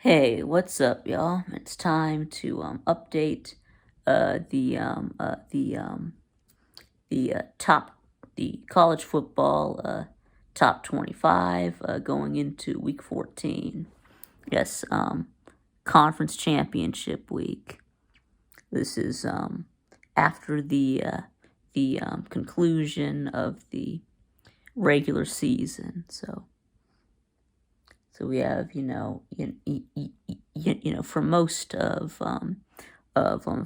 Hey, what's up, y'all? It's time to update uh the um uh the um top the college football top 25 going into week 14. Yes, conference championship week. This is after the conclusion of the regular season. So we have, for most of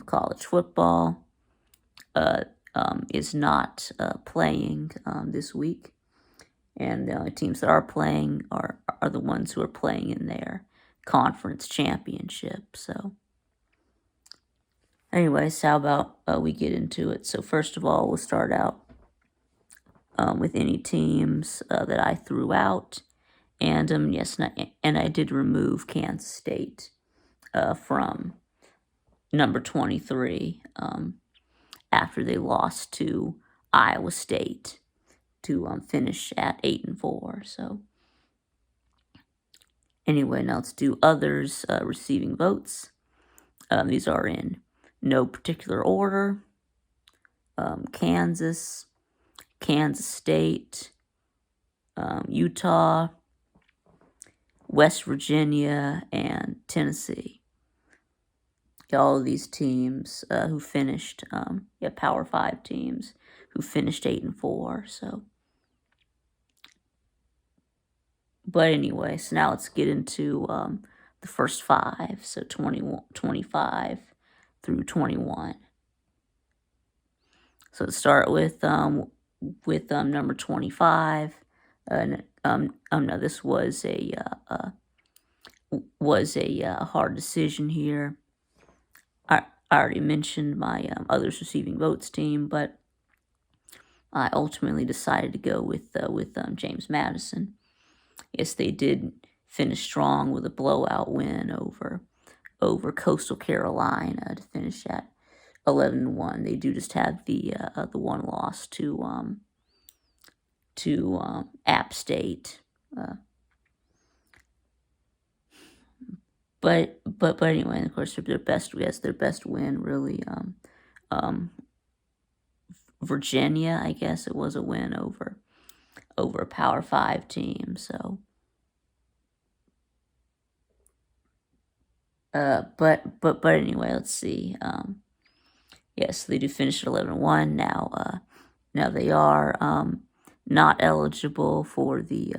college football, uh, is not playing this week, and the only teams that are playing are the ones who are playing in their conference championship. So, anyways, how about we get into it? So, first of all, we'll start out with any teams that I threw out, and yes, and I did remove Kansas State from number 23 after they lost to Iowa State to finish at 8-4. So anyway, now let's do others receiving votes. These are in no particular order: Kansas, Kansas State, Utah, West Virginia, and Tennessee. All of these teams who finished, Power Five teams who finished 8-4. So, but anyway, so now let's get into the first five. So 25 through 21. So let's start with number 25. No, this was a hard decision here. I already mentioned my others receiving votes team, but I ultimately decided to go with James Madison. Yes, they did finish strong with a blowout win over Coastal Carolina to finish at 11-1. They do just have the one loss to App State. But anyway, and of course their best win really Virginia, I guess it was a win over a Power 5 team. So but anyway, let's see. Yes, they do finish at 11-1 now. Now they are not eligible for the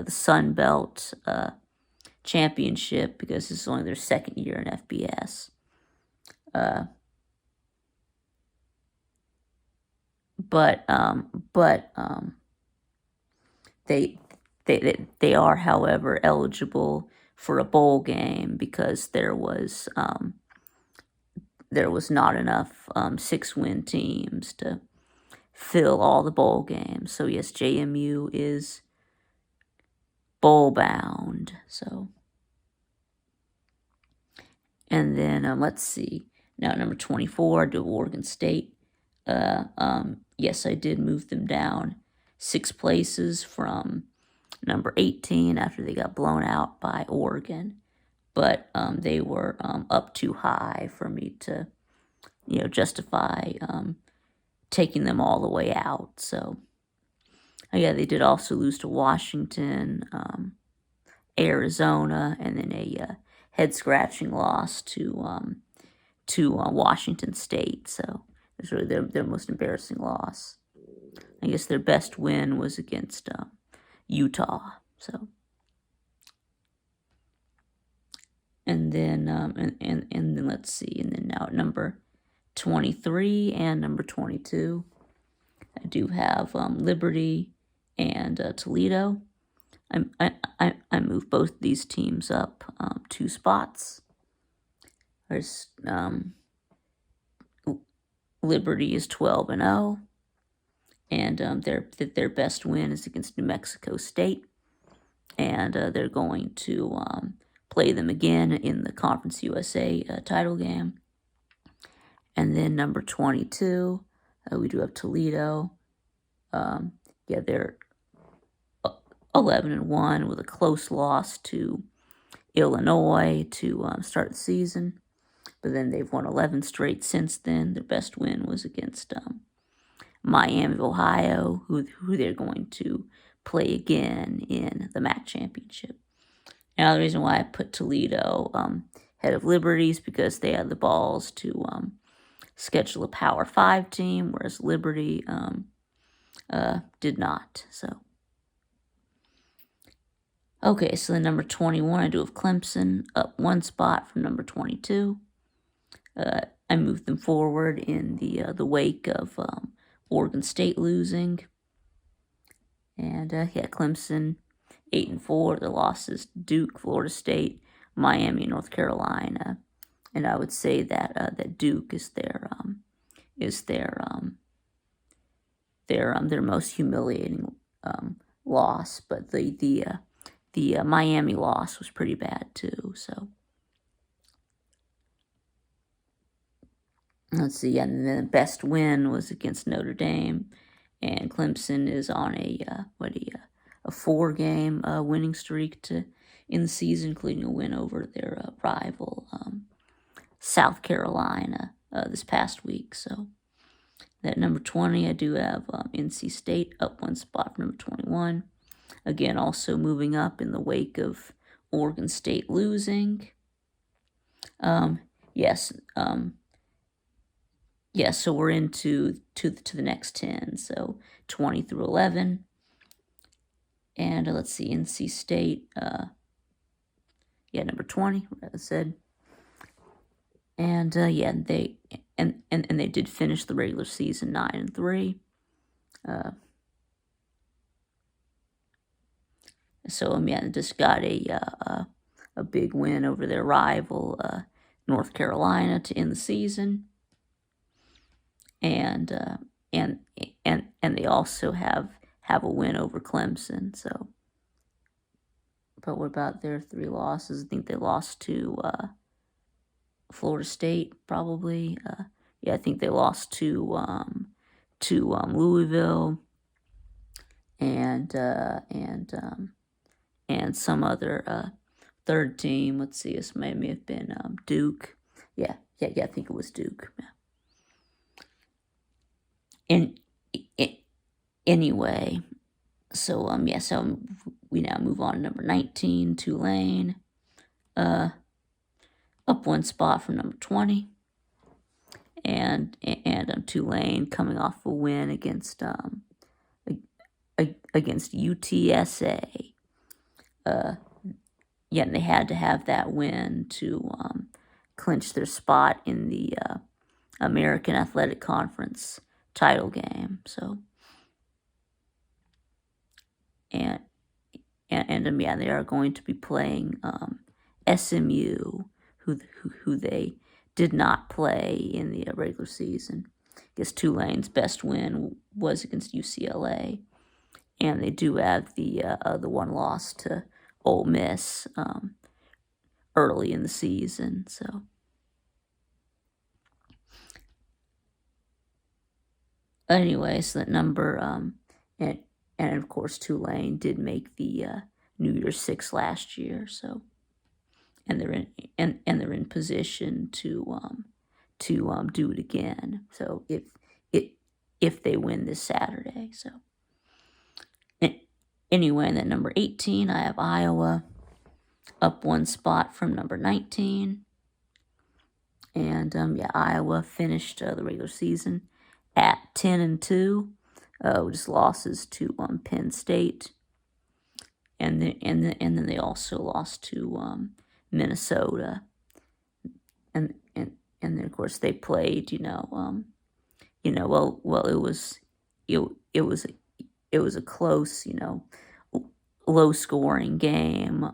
Sun Belt championship because this is only their second year in FBS. But they are, however, eligible for a bowl game because there was not enough 6-win teams to fill all the bowl games. So yes, JMU is bowl bound. So, and then let's see. Now number 24, to Oregon State. Yes, I did move them down 6 places from number 18 after they got blown out by Oregon, but they were up too high for me to, justify taking them all the way out. So, yeah, they did also lose to Washington, Arizona, and then a head-scratching loss to Washington State. So it's really their most embarrassing loss. I guess their best win was against Utah. So, and then and then let's see, and then now at number 23 and number 22, I do have Liberty and Toledo. I moved both these teams up 2 spots. There's Liberty is 12-0, and their best win is against New Mexico State, and they're going to play them again in the Conference USA title game. And then number 22, we do have Toledo. They're 11-1 with a close loss to Illinois to start the season, but then they've won 11 straight since then. Their best win was against Miami of Ohio, who they're going to play again in the MAC championship. Now, the reason why I put Toledo head of Liberty is because they had the balls to schedule a Power 5 team, whereas Liberty did not. So, okay, so the number 21, I do have Clemson up one spot from number 22. I moved them forward in the wake of Oregon State losing. And yeah, Clemson 8-4. The losses: Duke, Florida State, Miami, North Carolina. And I would say that that Duke is their most humiliating loss, but the Miami loss was pretty bad too. So let's see. And the best win was against Notre Dame, and Clemson is on a 4-game winning streak in the season, including a win over their rival South Carolina this past week. So at number 20, I do have NC State up one spot from number 21. Again, also moving up in the wake of Oregon State losing. Yes, so we're into the next 10. So 20 through 11. And let's see, NC State, number 20, as I said. And they did finish the regular season 9-3. Just got a big win over their rival North Carolina to end the season. And they also have a win over Clemson. So, but what about their 3 losses? I think they lost to Florida State, probably. I think they lost to Louisville and some other third team. Let's see, this may have been Duke. I think it was Duke. Anyway, so we now move on to number 19, Tulane. Up one spot from number 20. And Tulane coming off a win against UTSA. And they had to have that win to clinch their spot in the American Athletic Conference title game. So, and they are going to be playing SMU, who they did not play in the regular season. I guess Tulane's best win was against UCLA, and they do have the one loss to Ole Miss early in the season. So, anyway, so that number and of course Tulane did make the New Year's Six last year. So. And they're in position to do it again. So if they win this Saturday. So anyway, and then number 18, I have Iowa up one spot from number 19. And Iowa finished the regular season at 10-2, just losses to Penn State, and then they also lost to Minnesota, and then of course they played. It was a close, low scoring game,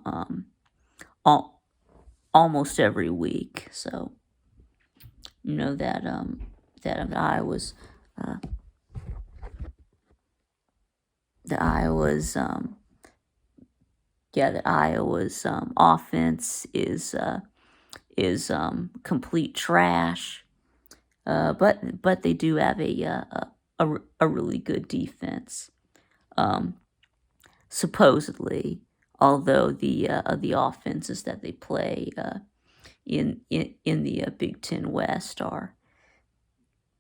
almost every week. So that Iowa's offense is complete trash, but they do have a really good defense, supposedly although the offenses that they play in the Big Ten West are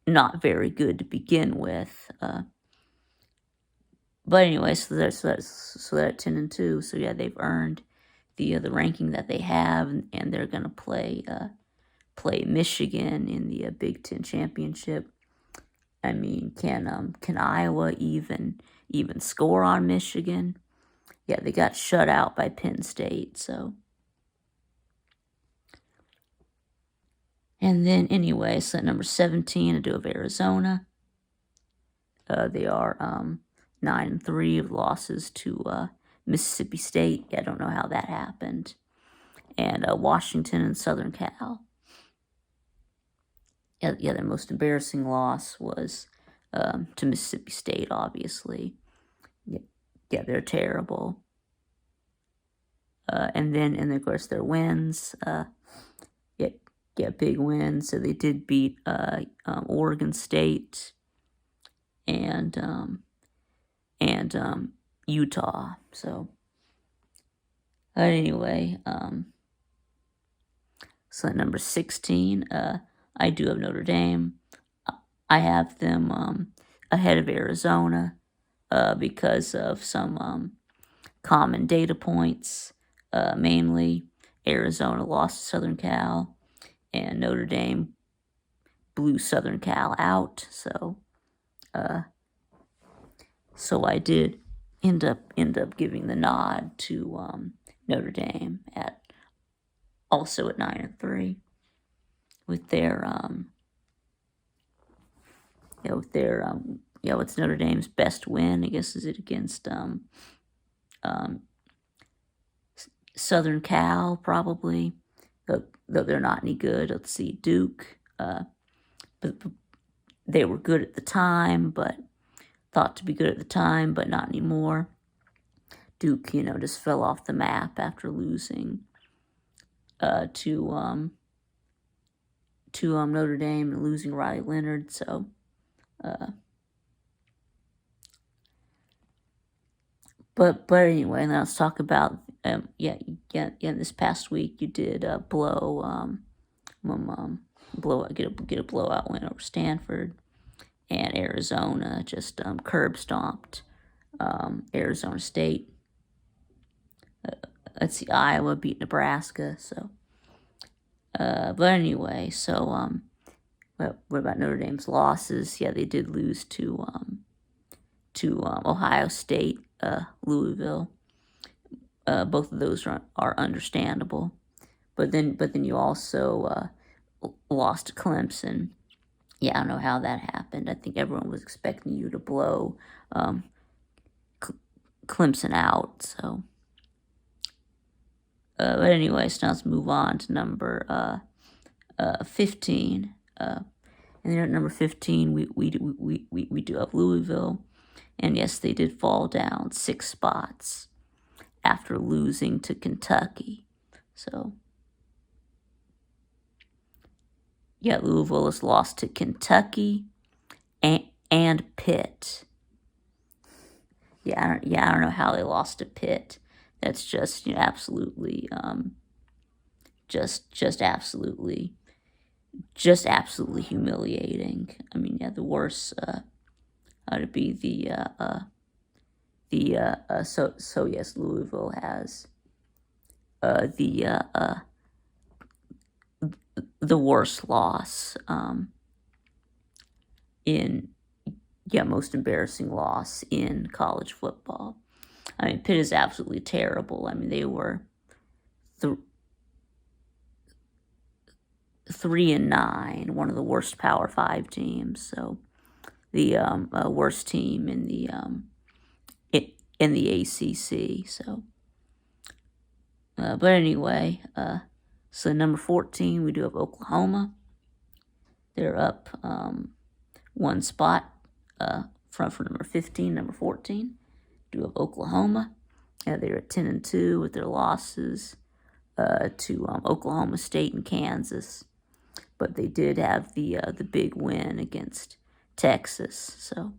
not very good to begin with. But anyway, so they're at 10-2. So yeah, they've earned the ranking that they have, and they're gonna play Michigan in the Big Ten championship. I mean, can Iowa even score on Michigan? Yeah, they got shut out by Penn State. So, and then anyway, so at number 17, I do have Arizona. They are 9-3 of losses to Mississippi State. Yeah, I don't know how that happened. And Washington and Southern Cal. Yeah, their most embarrassing loss was to Mississippi State, obviously. Yeah, they're terrible. And then of course their wins. Yeah, big wins. So they did beat Oregon State and Utah. So anyway, so at number 16, I do have Notre Dame. I have them ahead of Arizona because of some common data points. Mainly, Arizona lost to Southern Cal, and Notre Dame blew Southern Cal out. So I did end up giving the nod to Notre Dame also at 9-3 with their what's Notre Dame's best win? I guess is it against Southern Cal, probably, though they're not any good. Let's see, Duke, but they were good at the time, but thought to be good at the time, but not anymore. Duke, just fell off the map after losing to Notre Dame and losing Riley Leonard. So, but anyway, let's talk about this past week you did get a blowout win over Stanford, and Arizona just curb stomped Arizona State. Let's see, Iowa beat Nebraska. So, but anyway, so what about Notre Dame's losses? Yeah, they did lose to Ohio State, Louisville. Both of those are understandable, but then you also lost to Clemson. Yeah, I don't know how that happened. I think everyone was expecting you to blow Clemson out. So, but anyway, so now let's move on to number 15. And then at number 15, we do have Louisville, and yes, they did fall down 6 spots after losing to Kentucky. So, yeah, Louisville has lost to Kentucky and Pitt. Yeah, I don't know how they lost to Pitt. That's just absolutely just absolutely humiliating. I mean, yeah, the worst to be so yes, Louisville has the worst loss most embarrassing loss in college football. I mean, Pitt is absolutely terrible. I mean, they were 3-9, one of the worst Power 5 teams. So the worst team in the ACC. So, but anyway, so number 14, we do have Oklahoma. They're up 1 spot from number 15, number 14. Do have Oklahoma. They're at 10-2 with their losses to Oklahoma State and Kansas, but they did have the big win against Texas. So,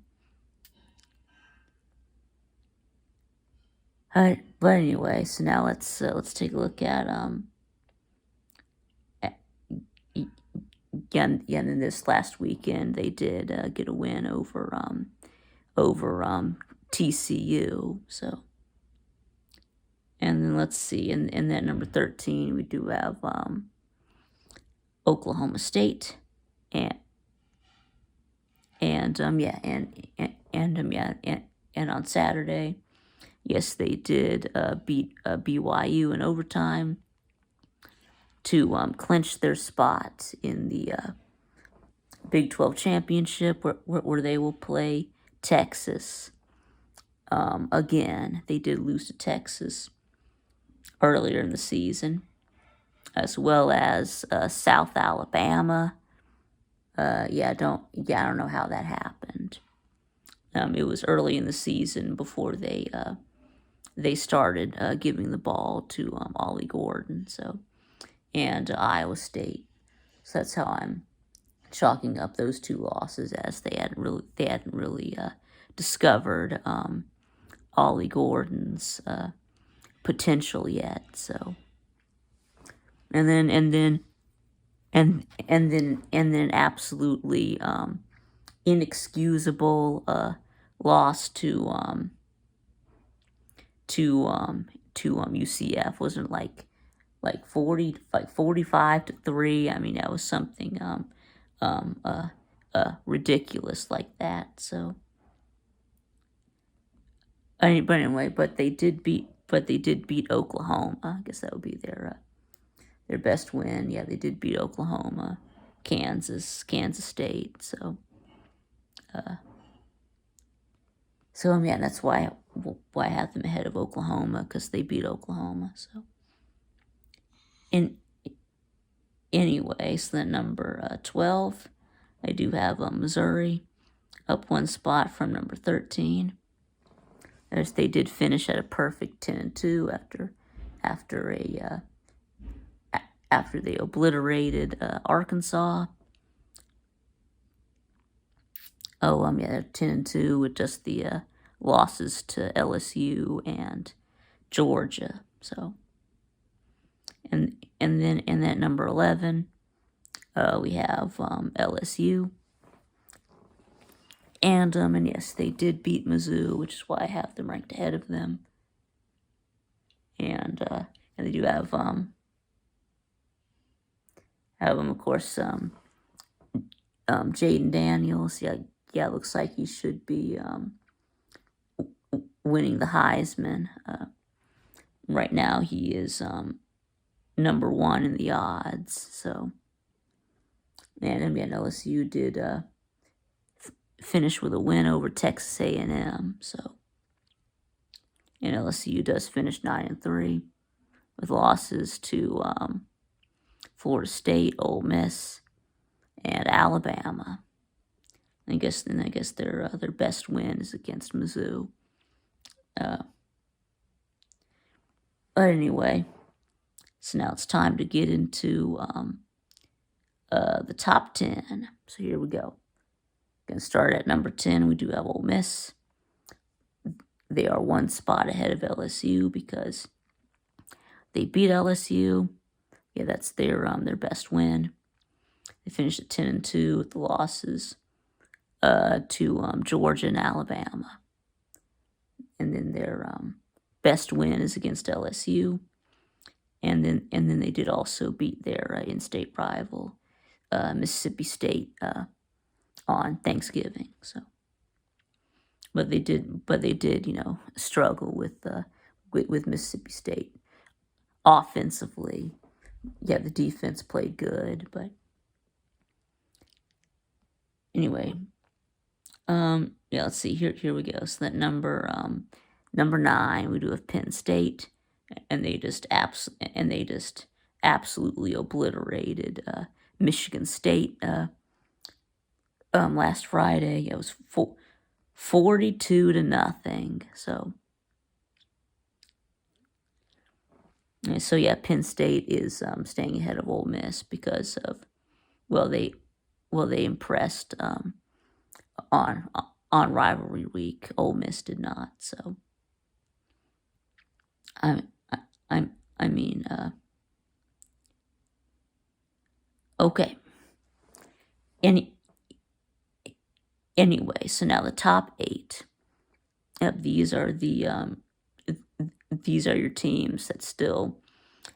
But anyway, so now let's take a look at again, in this last weekend they did get a win over TCU. So, and then let's see, in that number 13 we do have Oklahoma State, and yeah, and on Saturday, yes, they did beat BYU in overtime to clinch their spot in the Big 12 championship, where they will play Texas again. They did lose to Texas earlier in the season, as well as South Alabama. I don't know how that happened. It was early in the season before they started giving the ball to Ollie Gordon, and Iowa State. So that's how I'm chalking up those two losses, as they hadn't really discovered Ollie Gordon's potential yet. So, and then absolutely inexcusable loss to UCF. Wasn't like 45-3. I mean, that was something ridiculous like that. So, but they did beat Oklahoma. I guess that would be their best win. Yeah, they did beat Oklahoma, Kansas State. So, yeah, that's why I have them ahead of Oklahoma, because they beat Oklahoma. So, anyway, so then number 12, I do have Missouri up one spot from number 13. As they did finish at a perfect 10-2 after they obliterated Arkansas. They're 10-2 with just the losses to LSU and Georgia. So, and then in that number 11, we have LSU. And yes, they did beat Mizzou, which is why I have them ranked ahead of them. And they do have of course, Jaden Daniels. Yeah, it looks like he should be winning the Heisman. Right now, he is number 1 in the odds. So, and LSU did finish with a win over Texas A&M. So, and LSU does finish 9-3 with losses to Florida State, Ole Miss, and Alabama. I guess their best win is against Mizzou. But anyway, so now it's time to get into the top 10. So here we go. Going to start at number 10. We do have Ole Miss. They are one spot ahead of LSU because they beat LSU. Yeah, that's their best win. They finished at 10-2 with the losses to Georgia and Alabama. And then their best win is against LSU. And then they did also beat their in-state rival, Mississippi State, on Thanksgiving. So, but they did struggle with Mississippi State offensively. Yeah, the defense played good, but anyway, let's see. Here we go. So that number 9, we do have Penn State, and they just absolutely obliterated Michigan State last Friday. It was 42-0. So yeah, Penn State is staying ahead of Ole Miss because of they impressed on rivalry week. Ole Miss did not. So, I I I mean, okay. Any Anyway, so now the top 8. These are these are your teams that still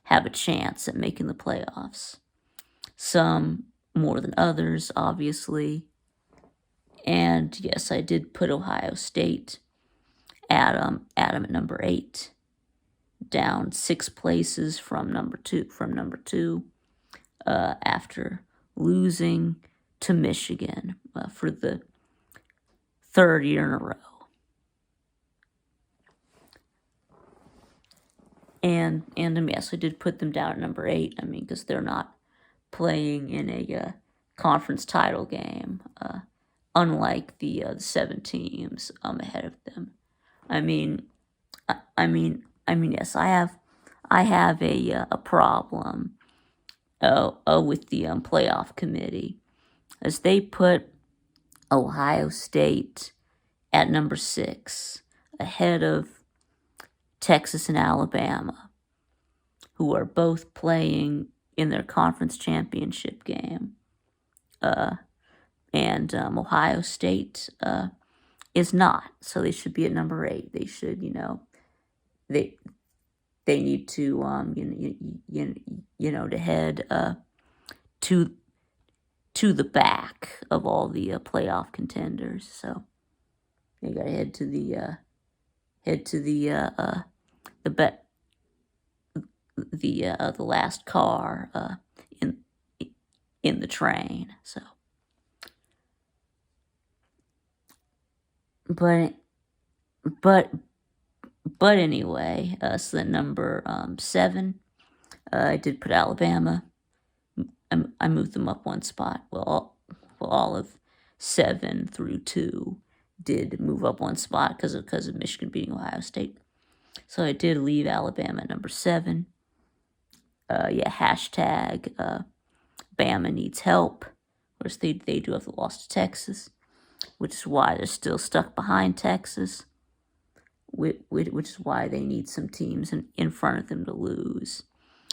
have a chance at making the playoffs. Some more than others, obviously. And yes, I did put Ohio State at number 8, down 6 places from number 2 after losing to Michigan for the 3rd year in a row. And yes, I did put them down at number 8. I mean, because they're not playing in a conference title game, unlike the 7 teams ahead of them. I mean, yes, I have a problem with the playoff committee, as they put Ohio State at number 6, ahead of Texas and Alabama, who are both playing in their conference championship game. And Ohio State is not, so they should be at number 8. They should, they need to to head to the back of all the playoff contenders. So they got to head to the the last car in the train. So, but anyway, so the number 7, I did put Alabama. I moved them up 1 spot. Well, all of 7 through 2 did move up 1 spot because of Michigan beating Ohio State. So I did leave Alabama at number 7. Hashtag Bama needs help. Of course, they do have the loss to Texas, which is why they're still stuck behind Texas, which is why they need some teams in front of them to lose,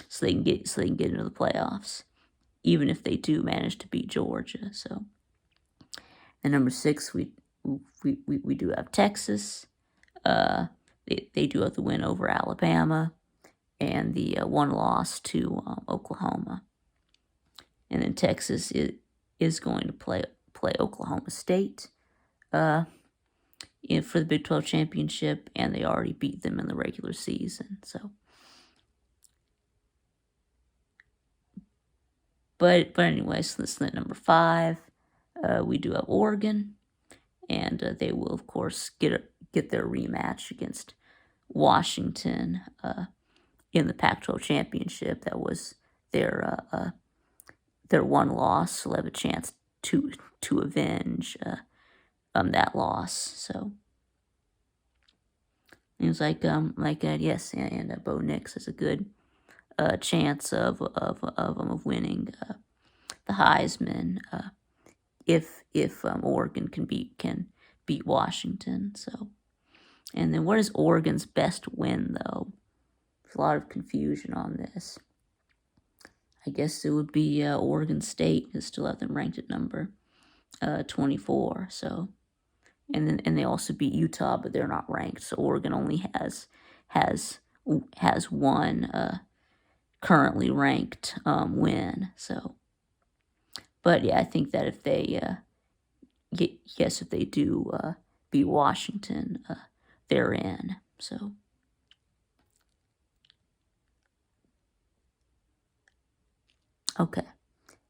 so they can get into the playoffs, even if they do manage to beat Georgia. So, and number 6, we do have Texas. They do have the win over Alabama, and the 1 loss to Oklahoma. And then Texas is going to play Oklahoma State for the Big 12 championship, and they already beat them in the regular season. So, but anyway, so this is at number 5. We do have Oregon, and they will, of course, get their rematch against Washington in the Pac-12 championship. That was their 1 loss. So they'll have a chance to avenge that loss. So it was yes, and Bo Nix has a good chance of winning the Heisman if Oregon can beat Washington. So, and then what is Oregon's best win, though? There's a lot of confusion on this. I guess it would be Oregon State, who still have them ranked at number 24. So, and they also beat Utah, but they're not ranked. So Oregon only has 1 currently ranked win. So, but yeah, I think that if they if they do beat Washington, they're in. So. Okay.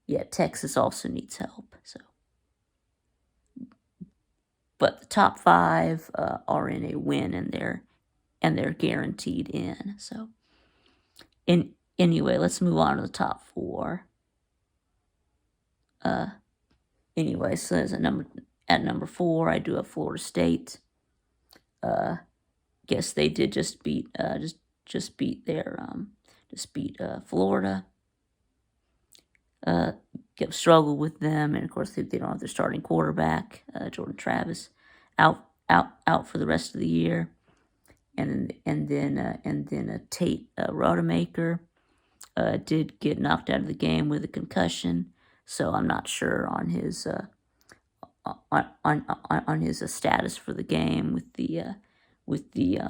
Yeah, Texas also needs help. So, but the top 5 are in a win, and they're guaranteed in. So, anyway, let's move on to the top 4. Anyway, so as at number 4, I do have Florida State. Guess they did just beat Florida. Struggle with them, and of course they don't have their starting quarterback, Jordan Travis, out for the rest of the year. and then Tate Rodemaker did get knocked out of the game with a concussion, so I'm not sure on his on his status for the game with the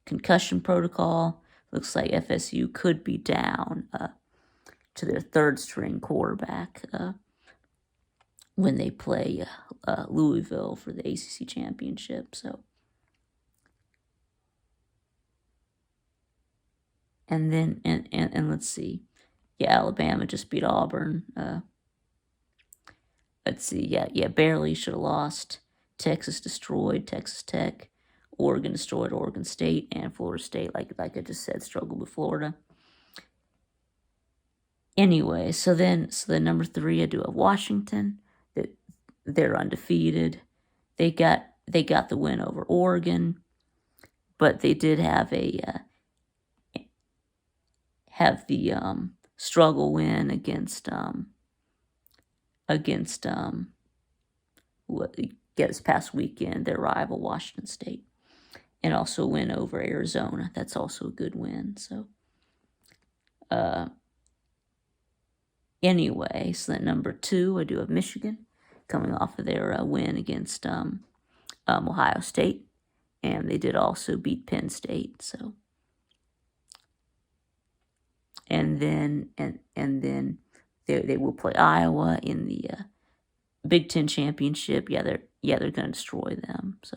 concussion protocol. Looks like FSU could be down to their third string quarterback when they play Louisville for the ACC championship. So, and then and let's see, yeah, Alabama just beat Auburn. Let's see, yeah, barely should have lost. Texas destroyed Texas Tech. Oregon destroyed Oregon State, and Florida State, like I just said, struggled with Florida. Anyway, so then number 3, I do have Washington. They're undefeated. They got the win over Oregon, but they did have the struggle win against this past weekend, their rival Washington State, and also a win over Arizona. That's also a good win. So, anyway, so that number 2, I do have Michigan coming off of their win against Ohio State, and they did also beat Penn State. So, and then they will play Iowa in the Big Ten championship. Yeah, they're going to destroy them. So,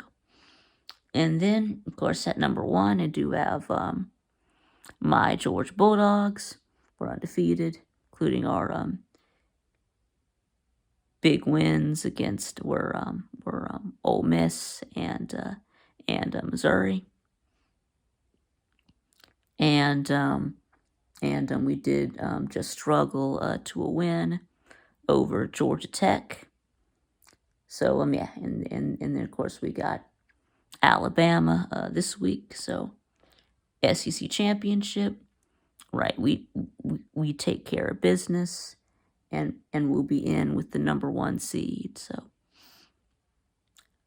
and then of course at number 1, I do have my Georgia Bulldogs. We're undefeated, including our big wins against were Ole Miss and Missouri, and we did just struggle to a win over Georgia Tech. So yeah, and then of course we got Alabama this week. So SEC championship, right? We take care of business, and we'll be in with the number 1 seed. So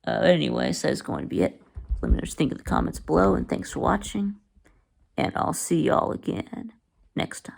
anyway, so that's going to be it. Let me know what you think in the comments below, and thanks for watching. And I'll see y'all again next time.